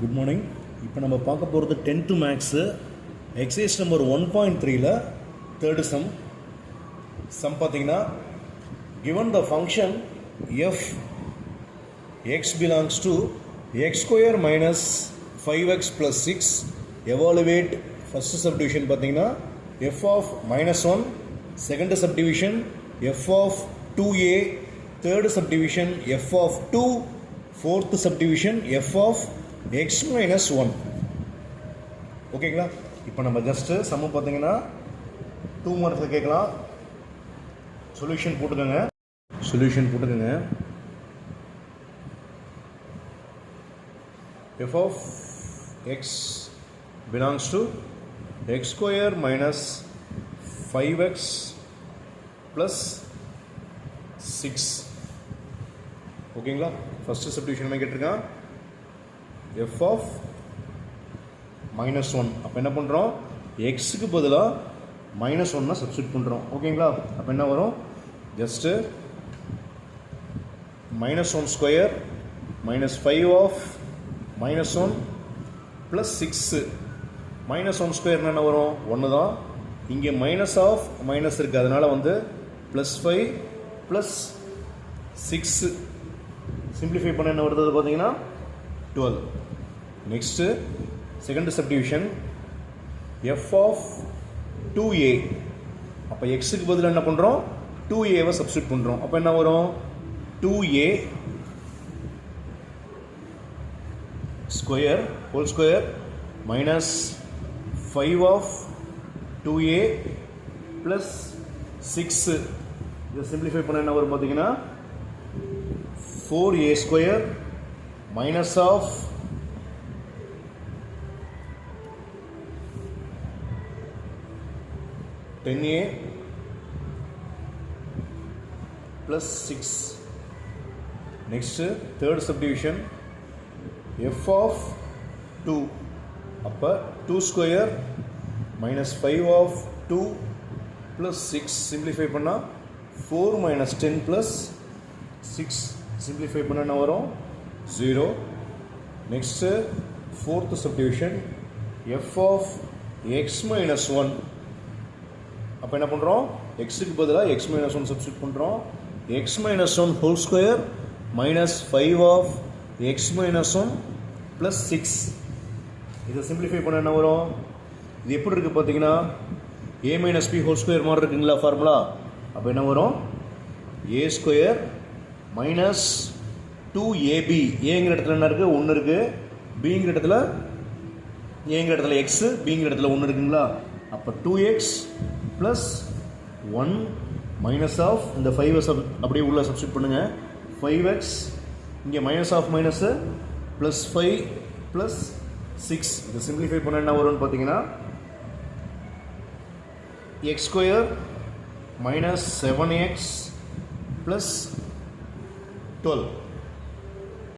Good morning. இப்போ நம்ம பார்க்க போகிறது 10th மேக்ஸு எக்ஸசைஸ் நம்பர் 1.3ல தேர்டு சம் பார்த்தீங்கன்னா given the function f x belongs to x square minus 5x plus 6 evaluate first subdivision பார்த்தீங்கன்னா f of minus 1 second subdivision f of 2a third subdivision f of 2 fourth subdivision f of x minus 1 ஓகேங்களா. இப்போ நம்ம just சம்மு பார்த்தீங்கன்னா 2 மார்க்ஸில் கேட்கலாம். Solution போட்டுக்கோங்க. f of x belongs to x square minus 5x plus 6 ஓகேங்களா. First subdivision கேட்டிருக்கான் f of minus 1. அப்போ என்ன பண்ணுறோம், எக்ஸுக்கு பதிலாக மைனஸ் ஒன்னை சப்ஸ்டியூட் பண்ணுறோம். ஓகேங்களா. அப்போ என்ன வரும், just minus 1 square minus 5 of minus 1 plus 6 minus 1 square என்ன வரும், 1 தான். இங்கே மைனஸ் ஆஃப் மைனஸ் இருக்குது, அதனால் வந்து ப்ளஸ் 5 ப்ளஸ் 6 சிம்பிளிஃபை பண்ண என்ன வருது பார்த்தீங்கன்னா 12. Next second subdivision f of 2a. அப்போ எக்ஸுக்கு பதிலாக என்ன பண்ணுறோம், 2aவை சப்ஸ்டியூட் பண்ணுறோம். அப்போ என்ன வரும், 2a square whole square minus 5 of 2a plus 6 இதை சிம்பிளிஃபை பண்ண என்ன வரும் பார்த்தீங்கன்னா 4a square minus of 10a plus 6. Next third subdivision f of 2. அப்போ 2 square minus 5 of 2 plus 6 simplify பண்ணா 4 minus 10 plus 6 simplify பண்ணா என்ன வரும் 0. Next fourth subdivision f of x minus 1. அப்போ என்ன பண்ணுறோம், எக்ஸுக்கு பதிலாக எக்ஸ் மைனஸ் 1 சப்ஸ்டியூட் பண்ணுறோம். X minus 1 whole square minus 5 of x minus 1 plus 6 இதை சிம்பிளிஃபை பண்ண என்ன வரும், இது எப்படி இருக்குது பார்த்தீங்கன்னா ஏ மைனஸ் பி ஹோல் ஸ்கொயர் மாதிரி இருக்குங்களா ஃபார்முலா. அப்போ என்ன வரும், ஏ ஸ்கொயர் மைனஸ் 2ab. ஏங்கிற இடத்துல என்ன இருக்குது, 1 இருக்குது. பிங்கிற இடத்துல ஏங்கிற இடத்துல எக்ஸு, பிங்கிற இடத்துல 1 இருக்குங்களா. அப்போ 2x ப்ளஸ் 1 மைனஸ் ஆஃப் இந்த 5 அப்படியே உள்ள சப்ஸ்டியூட் பண்ணுங்கள். 5x இங்கே minus of minus plus 5 plus 6 இதை சிம்பிளிஃபை பண்ண என்ன வரும்னு பார்த்தீங்கன்னா X square minus 7x plus 12